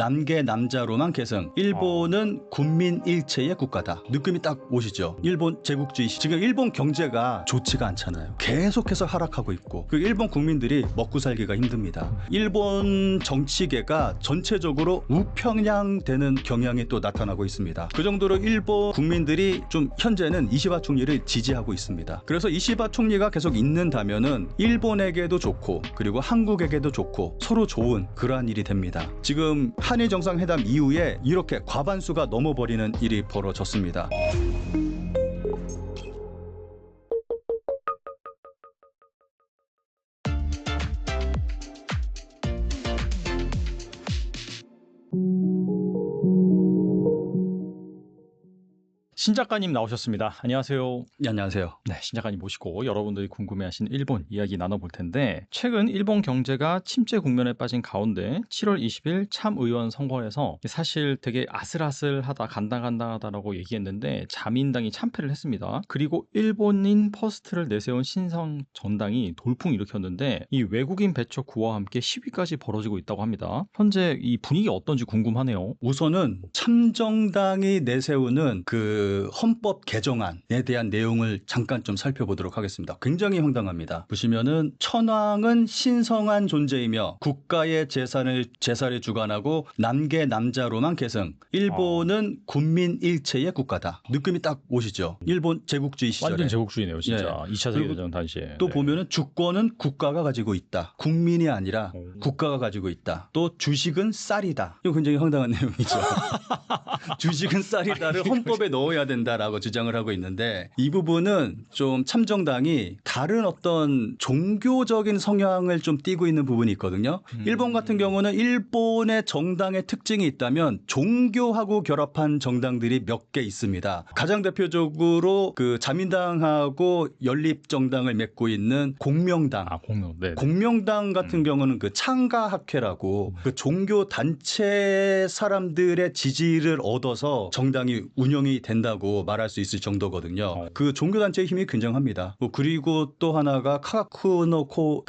남계 남자로만 계승. 일본은 군민 일체의 국가다. 느낌이 딱 오시죠? 일본 제국주의. 지금 일본 경제가 좋지가 않잖아요. 계속해서 하락하고 있고 그 일본 국민들이 먹고 살기가 힘듭니다. 일본 정치계가 전체적으로 우평양되는 경향이 또 나타나고 있습니다. 그 정도로 일본 국민들이 좀 현재는 이시바 총리를 지지하고 있습니다. 그래서 이시바 총리가 계속 있는다면은 일본에게도 좋고 그리고 한국에게도 좋고 서로 좋은 그러한 일이 됩니다. 지금 한일 정상회담 이후에 이렇게 과반수가 넘어버리는 일이 벌어졌습니다. 신 작가님 나오셨습니다. 안녕하세요. 네, 안녕하세요. 네, 신 작가님 모시고 여러분들이 궁금해하신 일본 이야기 나눠볼 텐데 최근 일본 경제가 침체 국면에 빠진 가운데 7월 20일 참의원 선거에서 사실 되게 아슬아슬하다 간당간당하다라고 얘기했는데 자민당이 참패를 했습니다. 그리고 일본인 퍼스트를 내세운 신성 전당이 돌풍 일으켰는데 이 외국인 배척 구호와 함께 시위까지 벌어지고 있다고 합니다. 현재 이 분위기 어떤지 궁금하네요. 우선은 참정당이 내세우는 그 헌법 개정안에 대한 내용을 잠깐 좀 살펴보도록 하겠습니다. 굉장히 황당합니다. 보시면은 천황은 신성한 존재이며 국가의 재산을 주관하고 남계 남자로만 계승. 일본은 군민 일체의 국가다. 느낌이 딱 오시죠? 일본 제국주의 시절에. 완전 제국주의네요, 진짜. 네. 2차 세계대전 당시에. 또 보면은 주권은 국가가 가지고 있다. 국민이 아니라 국가가 가지고 있다. 또 주식은 쌀이다. 이거 굉장히 황당한 내용이죠. 주식은 쌀이다를 헌법에 넣어야 된다라고 주장을 하고 있는데 이 부분은 좀 참정당이 다른 어떤 종교적인 성향을 좀 띠고 있는 부분이 있거든요. 일본 같은 경우는 일본의 정당의 특징이 있다면 종교하고 결합한 정당들이 몇 개 있습니다. 가장 대표적으로 그 자민당하고 연립정당을 맺고 있는 공명당. 네. 공명당 같은 경우는 그 창가학회라고 그 종교 단체 사람들의 지지를 얻어서 정당이 운영이 된다고 말할 수 있을 정도거든요. 그 종교단체의 힘이 굉장합니다. 그리고 또 하나가 카가쿠노코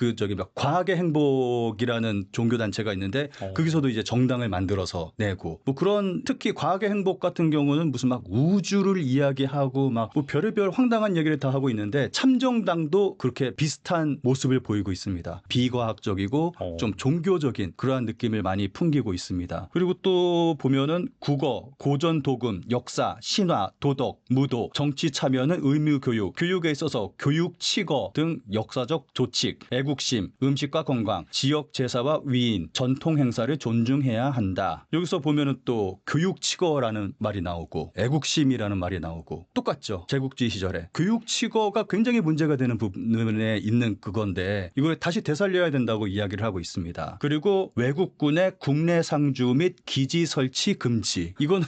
과학의 행복이라는 종교단체가 있는데 거기서도 이제 정당을 만들어서 내고 그런 특히 과학의 행복 같은 경우는 무슨 막 우주를 이야기하고 막 별의별 황당한 얘기를 다 하고 있는데 참정당도 그렇게 비슷한 모습을 보이고 있습니다. 비과학적이고 좀 종교적인 그러한 느낌을 많이 풍기고 있습니다. 그리고 또 보면은 국어, 고전 도금, 역사, 신화, 도덕, 무도, 정치 참여는 의무 교육, 교육에 있어서 교육 칙어 등 역사적 조칙, 애국심, 음식과 건강, 지역 제사와 위인, 전통 행사를 존중해야 한다. 여기서 보면은 또 교육 칙어라는 말이 나오고 애국심이라는 말이 나오고 똑같죠. 제국주의 시절에 교육 칙어가 굉장히 문제가 되는 부분에 있는 그건데 이걸 다시 되살려야 된다고 이야기를 하고 있습니다. 그리고 외국군의 국내 상주 및 기지 설치 금지. 이거는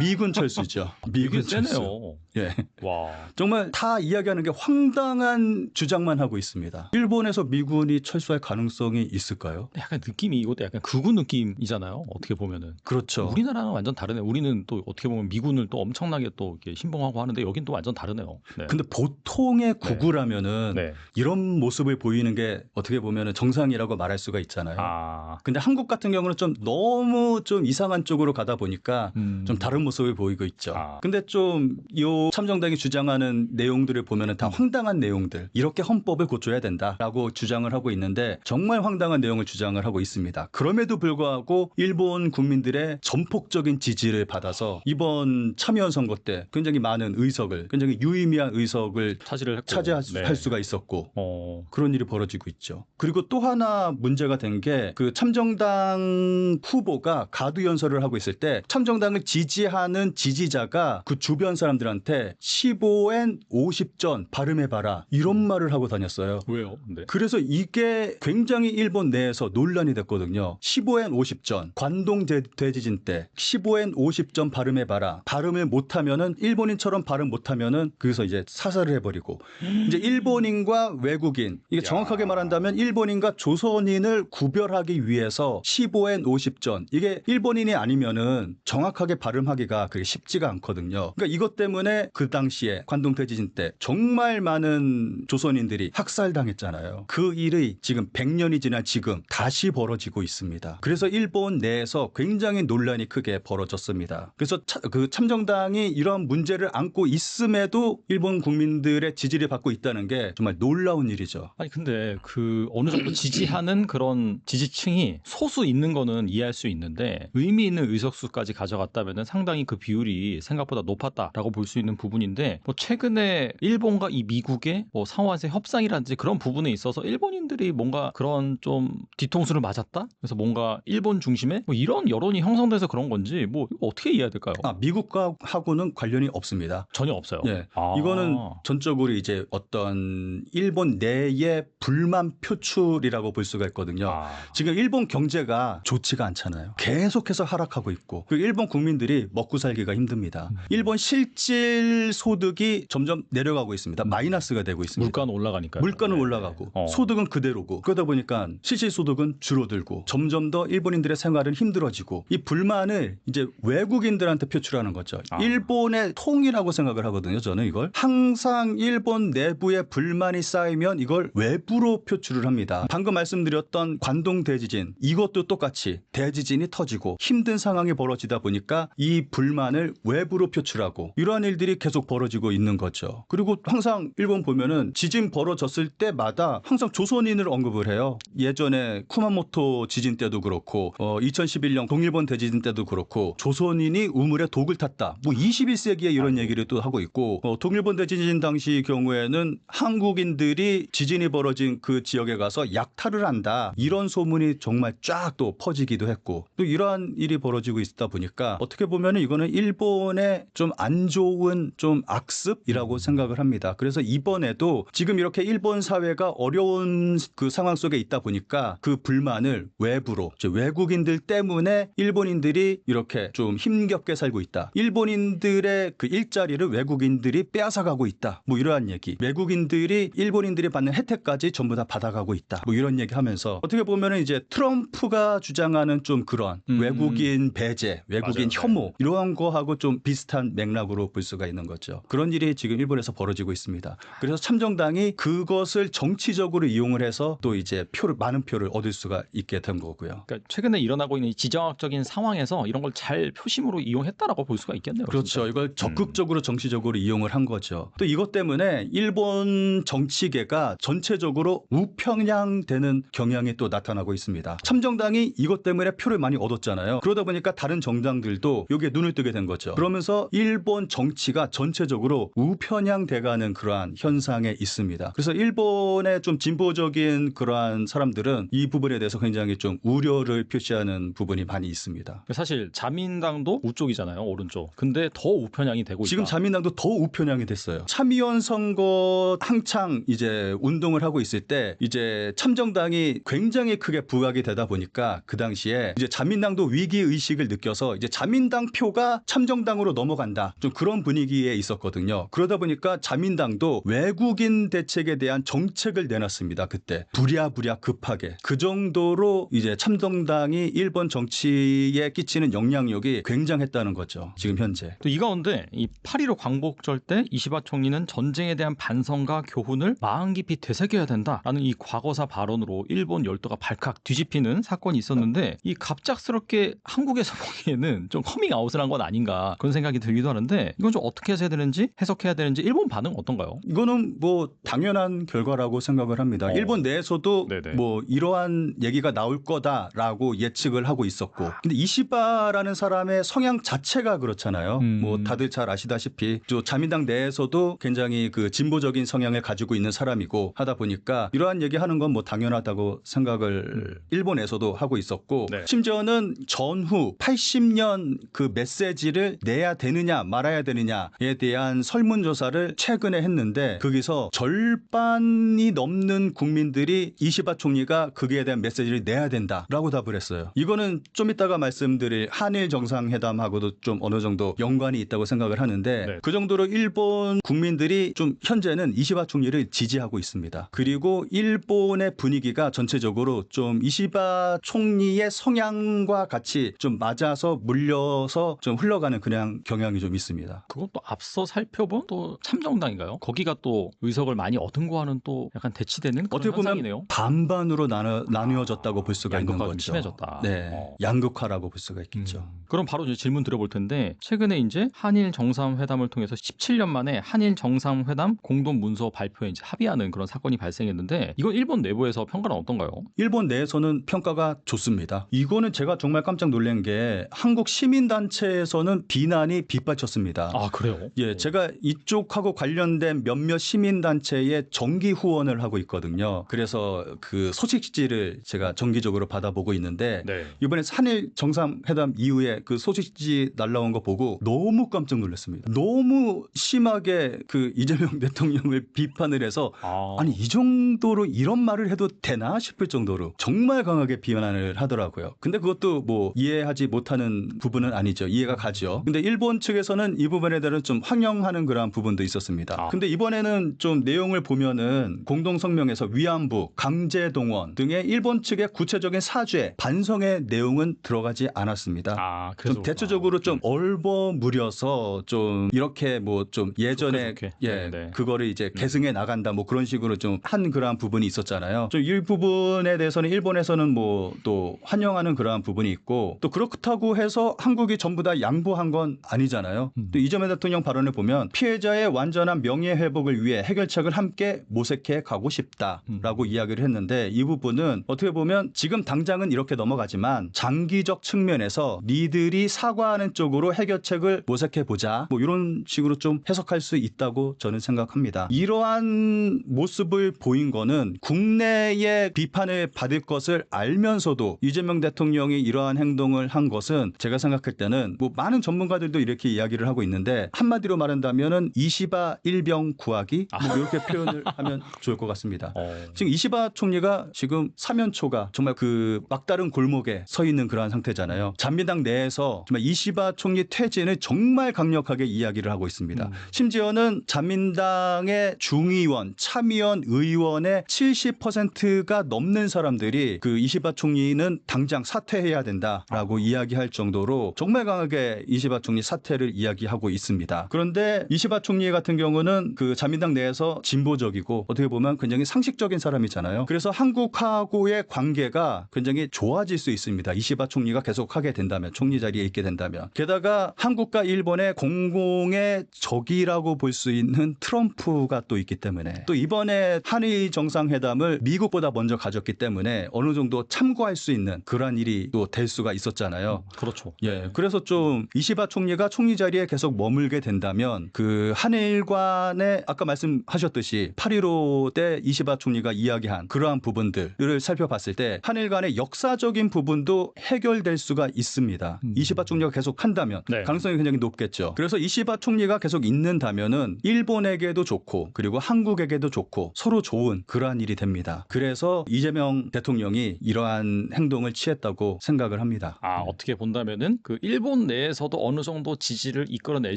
미군 철수죠. 미군 철수. 예. 와. 정말 다 이야기하는 게 황당한 주장만 하고 있습니다. 일본에서 미군이 철수할 가능성이 있을까요? 약간 느낌이 이것도 약간 극우 느낌이잖아요. 어떻게 보면은. 그렇죠. 우리나라는 완전 다르네요. 우리는 또 어떻게 보면 미군을 또 엄청나게 또 이렇게 신봉하고 하는데 여긴 또 완전 다르네요. 네. 근데 보통의 극우라면은 네. 이런 모습을 보이는 게 어떻게 보면은 정상이라고 말할 수가 있잖아요. 근데 한국 같은 경우는 좀 너무 좀 이상한 쪽으로 가다 보니까 좀 다른 모습을 보이고 있죠. 근데 좀 요 참정당이 주장하는 내용들을 보면은 다 황당한 내용들. 이렇게 헌법을 고쳐야 된다라고 주장을 하고 있는데 정말 황당한 내용을 주장을 하고 있습니다. 그럼에도 불구하고 일본 국민들의 전폭적인 지지를 받아서 이번 참여원 선거 때 굉장히 많은 의석을 굉장히 유의미한 의석을 차지할 수가 있었고 그런 일이 벌어지고 있죠. 그리고 또 하나 문제가 된 게 그 참정당 후보가 가두 연설을 하고 있을 때 참정당을 지지하는 지지자가 그 주변 사람들한테 15엔 50전 발음해봐라 이런 말을 하고 다녔어요. 왜요? 네. 그래서 이게 굉장히 일본 내에서 논란이 됐거든요. 15엔 50전 관동 대지진 때 15엔 50전 발음해봐라. 발음을 못하면은 일본인처럼 발음 못하면은 거기서 이제 사살을 해버리고 이제 일본인과 외국인 이게 정확하게 말한다면 일본인과 조선인을 구별하기 위해서 15엔 50전 이게 일본인이 아니면은 정확하게 발음하기가 그게 쉽지가 않거든요. 그러니까 이것 때문에 일본의 그 당시에 관동 대지진 때 정말 많은 조선인들이 학살당했잖아요. 그 일이 지금 100년이 지난 지금 다시 벌어지고 있습니다. 그래서 일본 내에서 굉장히 논란이 크게 벌어졌습니다. 그래서 그 참정당이 이런 문제를 안고 있음에도 일본 국민들의 지지를 받고 있다는 게 정말 놀라운 일이죠. 아니 근데 그 어느 정도 지지하는 그런 지지층이 소수 있는 거는 이해할 수 있는데 의미 있는 의석수까지 가져갔다면은 상당히 그 비율이 생각보다 높았다라고 볼 수 있는 부분인데 뭐 최근에 일본과 이 미국의 뭐 상호간세 협상이라든지 그런 부분에 있어서 일본인들이 뭔가 그런 좀 뒤통수를 맞았다? 그래서 뭔가 일본 중심의 뭐 이런 여론이 형성돼서 그런 건지 뭐 이거 어떻게 이해해야 될까요? 미국과 하고는 관련이 없습니다. 전혀 없어요. 예, 이거는 전적으로 이제 어떤 일본 내의 불만 표출이라고 볼 수가 있거든요. 지금 일본 경제가 좋지가 않잖아요. 계속해서 하락하고 있고 그 일본 국민들이 먹고 살기가 힘듭니다. 일본 실질 소득이 점점 내려가고 있습니다. 마이너스가 되고 있습니다. 물가는 올라가니까요. 물가는 네. 올라가고 소득은 그대로고 그러다 보니까 실질 소득은 줄어들고 점점 더 일본인들의 생활은 힘들어지고 이 불만을 이제 외국인들한테 표출하는 거죠. 일본의 통이라고 생각을 하거든요. 저는 이걸 항상 일본 내부에 불만이 쌓이면 이걸 외부로 표출을 합니다. 방금 말씀드렸던 관동 대지진 이것도 똑같이 대지진이 터지고 힘든 상황이 벌어지다 보니까 이 불만을 외부로 표출하고 이러한 일들이 계속 벌어지고 있는 거죠. 그리고 항상 일본 보면은 지진 벌어졌을 때마다 항상 조선인을 언급을 해요. 예전에 쿠마모토 지진 때도 그렇고 2011년 동일본 대지진 때도 그렇고 조선인이 우물에 독을 탔다. 뭐 21세기에 이런 얘기를 또 하고 있고 동일본 대지진 당시 경우에는 한국인들이 지진이 벌어진 그 지역에 가서 약탈을 한다. 이런 소문이 정말 쫙 또 퍼지기도 했고 또 이러한 일이 벌어지고 있다 보니까 어떻게 보면 이거는 일본의 좀 안 좋은 좀 악습이라고 생각을 합니다. 그래서 이번에도 지금 이렇게 일본 사회가 어려운 그 상황 속에 있다 보니까 그 불만을 외부로 외국인들 때문에 일본인들이 이렇게 좀 힘겹게 살고 있다. 일본인들의 그 일자리를 외국인들이 빼앗아가고 있다. 뭐 이러한 얘기. 외국인들이 일본인들이 받는 혜택까지 전부 다 받아가고 있다. 뭐 이런 얘기하면서 어떻게 보면은 이제 트럼프가 주장하는 좀 그런 외국인 배제, 외국인 맞아요. 혐오 이러한 거하고 좀 비슷한 맥락으로 볼 수가 있는 거죠. 그런 일이 지금 일본에서 벌어지고 있습니다. 그래서 참정당이 그것을 정치적으로 이용을 해서 또 이제 많은 표를 얻을 수가 있게 된 거고요. 그러니까 최근에 일어나고 있는 이 지정학적인 상황에서 이런 걸 잘 표심으로 이용했다라고 볼 수가 있겠네요. 그렇죠. 진짜. 이걸 적극적으로 정치적으로 이용을 한 거죠. 또 이것 때문에 일본 정치계가 전체적으로 우편향되는 경향이 또 나타나고 있습니다. 참정당이 이것 때문에 표를 많이 얻었잖아요. 그러다 보니까 다른 정당들도 여기에 눈을 뜨게 된 거죠. 그러면서 일본 정치가 전체적으로 우편향돼가는 그러한 현상에 있습니다. 그래서 일본의 좀 진보적인 그러한 사람들은 이 부분에 대해서 굉장히 좀 우려를 표시하는 부분이 많이 있습니다. 사실 자민당도 우쪽이잖아요. 오른쪽. 근데 더 우편향이 되고 지금 있다. 자민당도 더 우편향이 됐어요. 참의원 선거 한창 이제 운동을 하고 있을 때 이제 참정당이 굉장히 크게 부각이 되다 보니까 그 당시에 이제 자민당도 위기 의식을 느껴서 이제 자민당 표가 참정당으로 넘어간다. 좀 그런 분위기에 있었거든요. 그러다 보니까 자민당도 외국인 대책에 대한 정책을 내놨습니다. 그때 부랴부랴 급하게 그 정도로 이제 참정당이 일본 정치에 끼치는 영향력이 굉장했다는 거죠. 지금 현재. 또 이 가운데 이 8.15 광복절 때 이시바 총리는 전쟁에 대한 반성과 교훈을 마음 깊이 되새겨야 된다라는 이 과거사 발언으로 일본 열도가 발칵 뒤집히는 사건이 있었는데 이 갑작스럽게 한국에서 보기에는 좀 커밍아웃을 한 건 아닌가 그런 생각이 들기도 하는데 이건 좀 어떻게 해야 되는지 해석해야 되는지 일본 반응 어떤가요? 이거는 뭐 당연한 결과라고 생각을 합니다. 일본 내에서도 네네. 뭐 이러한 얘기가 나올 거다라고 예측을 하고 있었고 근데 이시바라는 사람의 성향 자체가 그렇잖아요. 뭐 다들 잘 아시다시피 또 자민당 내에서도 굉장히 그 진보적인 성향을 가지고 있는 사람이고 하다 보니까 이러한 얘기하는 건 뭐 당연하다고 생각을 일본에서도 하고 있었고 네. 심지어는 전후 80년 그 메시지를 내야 되느냐 말아야 되느냐에 대한 설문조사를 최근에 했는데 거기서 절반이 넘는 국민들이 이시바 총리가 거기에 대한 메시지를 내야 된다라고 답을 했어요. 이거는 좀 이따가 말씀드릴 한일 정상회담하고도 좀 어느 정도 연관이 있다고 생각을 하는데 네. 그 정도로 일본 국민들이 좀 현재는 이시바 총리를 지지하고 있습니다. 그리고 일본의 분위기가 전체적으로 좀 이시바 총리의 성향과 같이 좀 맞아서 물려서 좀 흘러가는 그냥 경향이 좀 있습니다. 그것도 또 앞서 살펴본 또 참정당인가요? 거기가 또 의석을 많이 얻은 거와는 또 약간 대치되는 그런 어떻게 보면 현상이네요. 반반으로 나뉘어졌다고 볼 수가 있는 양극화가 좀 거죠. 심해졌다. 네, 양극화라고 볼 수가 있겠죠. 그럼 바로 이제 질문 드려볼 텐데 최근에 이제 한일 정상회담을 통해서 17년 만에 한일 정상회담 공동 문서 발표에 이제 합의하는 그런 사건이 발생했는데 이거 일본 내부에서 평가는 어떤가요? 일본 내에서는 평가가 좋습니다. 이거는 제가 정말 깜짝 놀란 게 한국 시민단체에서는 비난이 빗발쳤습니다. 아 그래요? 예, 제가 이쪽하고 관련된 몇몇 시민단체에 정기 후원을 하고 있거든요. 그래서 그 소식지를 제가 정기적으로 받아보고 있는데 네. 이번에 한일 정상회담 이후에 그 소식지 날라온 거 보고 너무 깜짝 놀랐습니다. 너무 심하게 그 이재명 대통령을 비판을 해서 아니 이 정도로 이런 말을 해도 되나 싶을 정도로 정말 강하게 비난을 하더라고요. 근데 그것도 뭐 이해하지 못하는 부분은 아니죠. 이해가 가죠. 근데 일본 측에서는 이 부분에 대해서 좀 환영하는 그러한 부분도 있었습니다. 근데 이번에는 좀 내용을 보면은 공동성명에서 위안부, 강제동원 등의 일본 측의 구체적인 사죄, 반성의 내용은 들어가지 않았습니다. 좀 대체적으로 좀 얼버무려서 좀 이렇게 뭐 좀 예전에 좋게. 예 네. 그거를 이제 계승해 나간다 뭐 그런 식으로 좀 한 그러한 부분이 있었잖아요. 좀 이 부분에 대해서는 일본에서는 뭐 또 환영하는 그러한 부분이 있고 또 그렇다고 해서 한국이 전부 다 양보한 건 아니잖아요. 또 이재명 대통령 발언을 보면 피해자의 완전한 명예 회복을 위해 해결책을 함께 모색해 가고 싶다라고 이야기를 했는데 이 부분은 어떻게 보면 지금 당장은 이렇게 넘어가지만 장기적 측면에서 니들이 사과하는 쪽으로 해결책을 모색해 보자 뭐 이런 식으로 좀 해석할 수 있다고 저는 생각합니다. 이러한 모습을 보인 거는 국내의 비판을 받을 것을 알면서도 이재명 대통령이 이러한 행동을 한 것은 제가 생각할 때는 뭐 많은 전문가들도 이렇게 이야기를 하고 있는데 한마디로 말한다면은 이시바 일병 구하기 뭐 이렇게 표현을 하면 좋을 것 같습니다. 지금 이시바 총리가 지금 사면초가 정말 그 막다른 골목에 서 있는 그러한 상태잖아요. 잔민당 내에서 정말 이시바 총리 퇴진을 정말 강력하게 이야기를 하고 있습니다. 심지어는 잔민당의 중의원, 참의원, 의원의 70%가 넘는 사람들이 그 이시바 총리는 당장 사퇴해야 된다라고 이야기할 정도로 정말 강하게 이시바 총리 사퇴를 이야기하고 있습니다. 그런데 이시바 총리 같은 경우는 그 자민당 내에서 진보적이고 어떻게 보면 굉장히 상식적인 사람이잖아요. 그래서 한국하고의 관계가 굉장히 좋아질 수 있습니다. 이시바 총리가 계속 하게 된다면, 총리 자리에 있게 된다면. 게다가 한국과 일본의 공공의 적이라고 볼 수 있는 트럼프가 또 있기 때문에 또 이번에 한일 정상회담을 미국보다 먼저 가졌기 때문에 어느 정도 참고할 수 있는 그러한 일이 또 될 수가 있었잖아요. 그렇죠. 예, 그래서 좀 이시바 총리가 총리 자리에 계속 머물게 된다면 그 한일 간의 아까 말씀하셨듯이 8.15 때 이시바 총리가 이야기한 그러한 부분들을 살펴봤을 때 한일 간의 역사적인 부분도 해결될 수가 있습니다. 이시바 총리가 계속 한다면 네. 가능성이 굉장히 높겠죠. 그래서 이시바 총리가 계속 있는다면은 일본에게도 좋고 그리고 한국에게도 좋고 서로 좋은 그러한 일이 됩니다. 그래서 이재명 대통령이 이러한 행동을 취했다고 생각을 합니다. 어떻게 본다면은 그 일본 내에서도 어느 정도 지지를 이끌어낼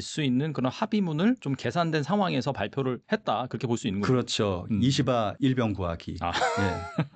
수 있는 그런 합의문을 좀 계산된 상황에서 발표를 했다 그렇게 볼 수 있는 거죠. 그렇죠. 이시바 일병 구하기. 예.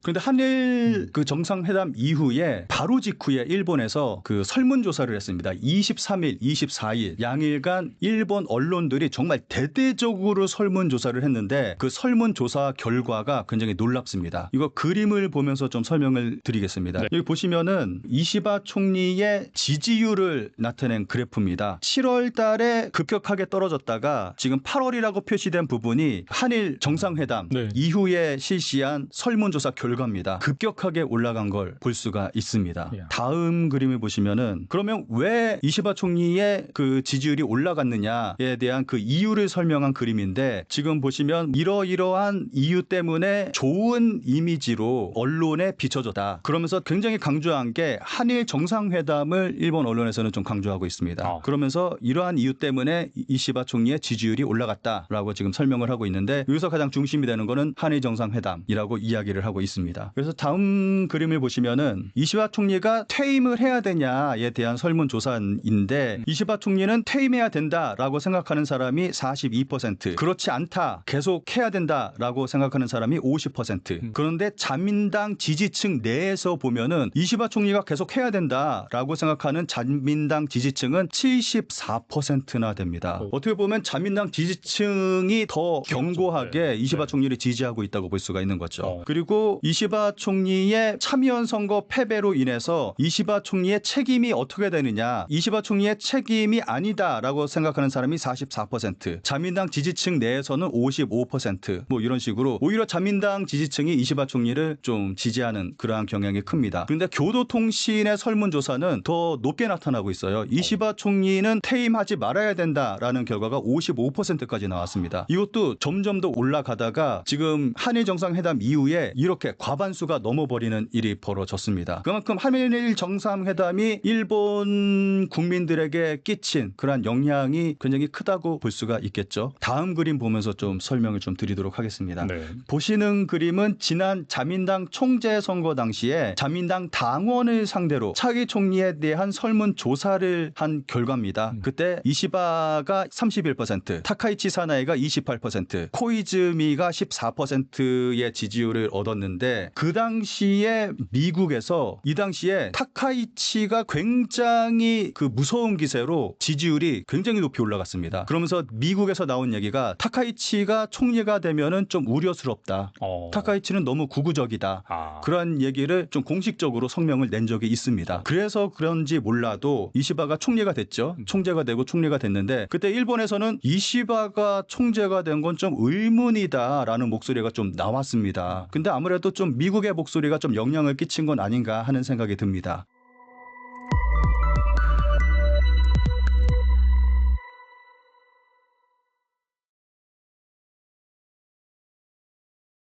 그런데 음. 한일 그 정상회담 이후에 바로 직후에 일본에서 그 설문조사를 했습니다. 23일, 24일 양일간 일본 언론들이 정말 대대적으로 설문조사를 했는데 그 설문조사 결과가 굉장히 놀랍습니다. 이거 그림을 보면서 좀 설명을 드리겠습니다. 네. 여기 보시면은 이시바 총리의 지지율을 나타낸 그래프입니다. 7월 달에 급격하게 떨어졌다가 지금 8월이라고 표시된 부분이 한일 정상회담 네. 이후에 실시한 설문조사 결과입니다. 급격하게 올라간 걸 볼 수가 있습니다. 야. 다음 그림을 보시면은 그러면 왜 이시바 총리의 그 지지율이 올라갔느냐에 대한 그 이유를 설명한 그림인데 지금 보시면 이러이러한 이유 때문에 좋은 이미지로 언론에 비춰졌다. 그러면서 굉장히 강조한 게 한일 정상회담을 일본 언론에서는 좀 강조하고 있습니다. 그러면서 이러한 이유 때문에 이시바 총리의 지지율이 올라갔다라고 지금 설명을 하고 있는데 여기서 가장 중심이 되는 거는 한일 정상회담이라고 이야기를 하고 있습니다. 그래서 다음 그림을 보시면은 이시바 총리가 퇴임을 해야 되냐에 대한 설문조사인데 이시바 총리는 퇴임해야 된다라고 생각하는 사람이 42%, 그렇지 않다, 계속 해야 된다라고 생각하는 사람이 50%. 그런데 자민당 지지층 내에서 보면은 이시바 총리가 계속 해야 된다라고 생각하는 자민당 지지층은 74%. 44%나 됩니다. 어떻게 보면 자민당 지지층이 더 견고하게 이시바 총리를 지지하고 있다고 볼 수가 있는 거죠. 그리고 이시바 총리의 참의원 선거 패배로 인해서 이시바 총리의 책임이 어떻게 되느냐, 이시바 총리의 책임이 아니다라고 생각하는 사람이 44%, 자민당 지지층 내에서는 55%뭐 이런 식으로 오히려 자민당 지지층이 이시바 총리를 좀 지지하는 그러한 경향이 큽니다. 그런데 교도통신의 설문조사는 더 높게 나타나고 있어요. 이시바 총리는 퇴임하지 말아야 된다라는 결과가 55%까지 나왔습니다. 이것도 점점 더 올라가다가 지금 한일 정상회담 이후에 이렇게 과반수가 넘어버리는 일이 벌어졌습니다. 그만큼 한일 정상회담이 일본 국민들에게 끼친 그러한 영향이 굉장히 크다고 볼 수가 있겠죠. 다음 그림 보면서 좀 설명을 좀 드리도록 하겠습니다. 보시는 그림은 지난 자민당 총재 선거 당시에 자민당 당원을 상대로 차기 총리에 대한 설문조사를 한 결과입니다. 그때 이시바가 31%, 타카이치 사나이가 28%, 코이즈미가 14%의 지지율을 얻었는데 그 당시에 미국에서 이 당시에 타카이치가 굉장히 그 무서운 기세로 지지율이 굉장히 높이 올라갔습니다. 그러면서 미국에서 나온 얘기가 타카이치가 총리가 되면은 좀 우려스럽다. 타카이치는 너무 구구적이다. 그런 얘기를 좀 공식적으로 성명을 낸 적이 있습니다. 그래서 그런지 몰라도 이시바가 총리가 됐죠. 총재가 되고 총리가 됐는데 그때 일본에서는 이시바가 총재가 된 건 좀 의문이다라는 목소리가 좀 나왔습니다. 근데 아무래도 좀 미국의 목소리가 좀 영향을 끼친 건 아닌가 하는 생각이 듭니다.